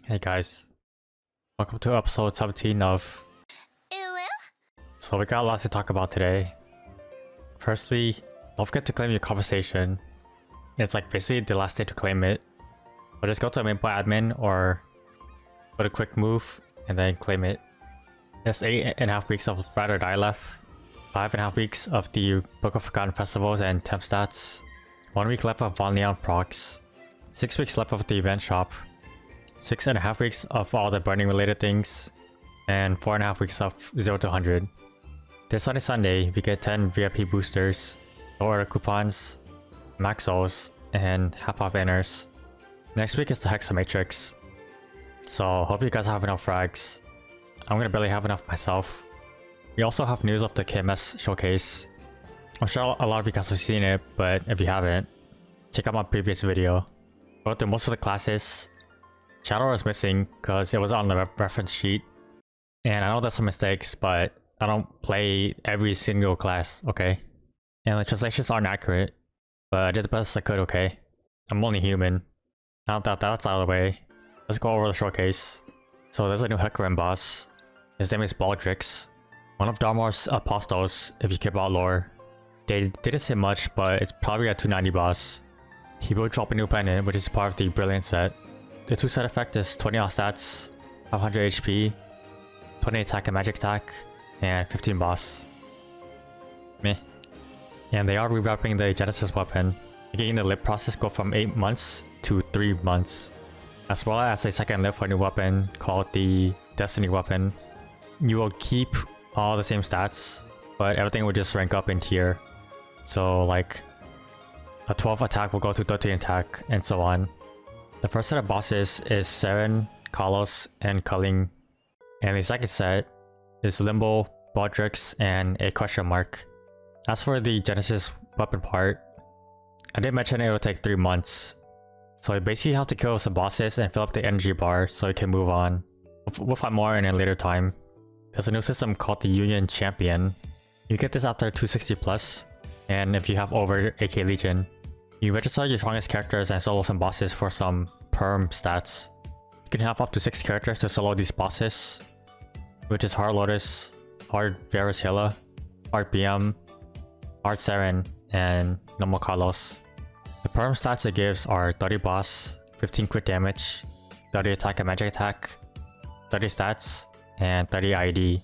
Hey guys, welcome to episode 17 of... So we got lots to talk about today. Firstly, don't forget to claim your conversation. It's like basically the last day to claim it. But just go to main admin or put a quick move and then claim it. There's 8.5 weeks of Ride or Die left, 5.5 weeks of the Book of Forgotten Festivals and temp stats, 1 week left of Von Leon procs, 6 weeks left of the event shop, 6.5 weeks of all the burning related things, and 4.5 weeks of 0 to 100. This Sunday, we get 10 VIP boosters, low order coupons, maxos, and half off inners. Next week is the Hexa Matrix, so hope you guys have enough frags. I'm gonna barely have enough myself. We also have news of the KMS showcase. I'm sure a lot of you guys have seen it, but if you haven't, check out my previous video. Go through most of the classes. Shadow is missing because it was on the reference sheet. And I know there's some mistakes, but I don't play every single class, okay? And the translations aren't accurate, but I did the best I could, okay? I'm only human. Now that that's out of the way, let's go over the showcase. So there's a new Hecarim boss. His name is Baldrix, one of Darmor's apostles if you care about lore. They didn't say much, but it's probably a 290 boss. He will drop a new pendant, which is part of the Brilliant set. The 2 set effect is 20 off stats, 500 HP, 20 attack and magic attack, and 15 boss. Meh. And they are revamping the Genesis weapon, making the live process go from 8 months to 3 months. As well as a second live for a new weapon called the Destiny weapon. You will keep all the same stats, but everything will just rank up in tier. So like, a 12 attack will go to 13 attack, and so on. The first set of bosses is Seren, Kalos, and Culling. And the second set is Limbo, Baldrix, and a question mark. As for the Genesis weapon part, I did mention it will take 3 months. So you basically have to kill some bosses and fill up the energy bar so you can move on. We'll find more in a later time. There's a new system called the Union Champion. You get this after 260 plus, and if you have over AK Legion. You register your strongest characters and solo some bosses for some perm stats. You can have up to 6 characters to solo these bosses, which is Hard Lotus, Hard Varus Hilla, Hard BM, Hard Seren, and normal Carlos. The perm stats it gives are 30 boss, 15 crit damage, 30 attack and magic attack, 30 stats, and 30 ID.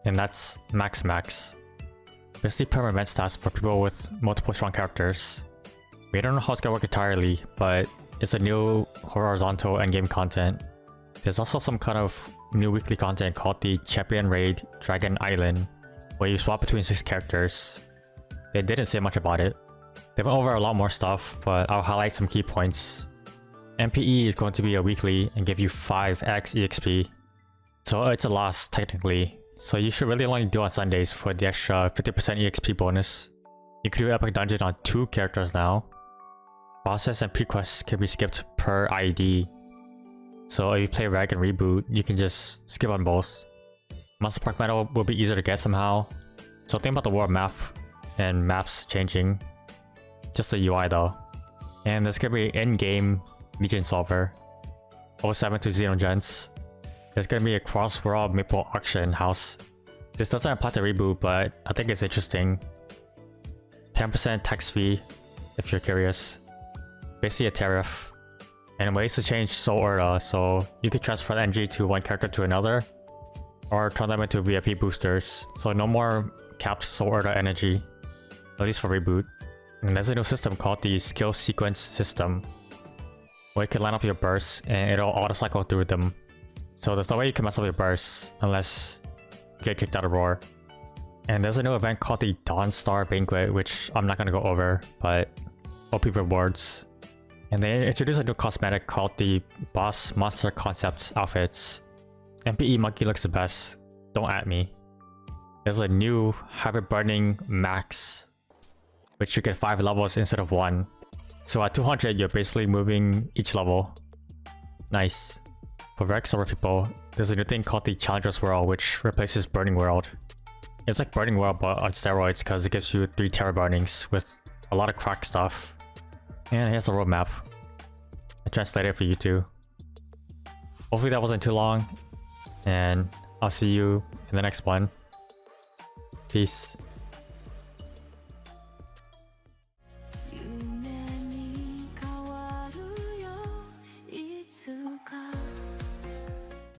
And that's max. Basically perm event stats for people with multiple strong characters. We don't know how it's gonna work entirely, but it's a new horizontal endgame content. There's also some kind of new weekly content called the Champion Raid Dragon Island, where you swap between 6 characters. They didn't say much about it. They went over a lot more stuff, but I'll highlight some key points. MPE is going to be a weekly and give you 5x EXP. So it's a loss technically, so you should really only do on Sundays for the extra 50% EXP bonus. You can do Epic Dungeon on 2 characters now. Bosses and pre-quests can be skipped per ID. So if you play Reg and Reboot, you can just skip on both. Monster Park Medal will be easier to get somehow. So think about the world map and maps changing. Just the UI though. And there's gonna be in-game Legion Solver. 07 to Xenogens. There's gonna be a cross-world Maple auction house. This doesn't apply to Reboot, but I think it's interesting. 10% tax fee, if you're curious. Basically a tariff. And ways to change Soul Order, so you could transfer the energy to one character to another, or turn them into VIP boosters, so no more capped Soul Order energy, at least for Reboot. And there's a new system called the Skill Sequence System, where you can line up your bursts and it'll auto-cycle through them. So there's no way you can mess up your bursts unless you get kicked out of Roar. And there's a new event called the Dawnstar Banquet, which I'm not gonna go over, but OP rewards. And they introduced a new cosmetic called the Boss Monster Concepts outfits. MPE Monkey looks the best, don't at me. There's a new Hybrid Burning Max, which you get 5 levels instead of 1. So at 200 you're basically moving each level. Nice. For Reg Server people, there's a new thing called the Challenger's World, which replaces Burning World. It's like Burning World but on steroids because it gives you 3 Terra Burnings with a lot of crack stuff. And here's a roadmap. I translated it for you too. hopefully that wasn't too long. And I'll see you in the next one. Peace.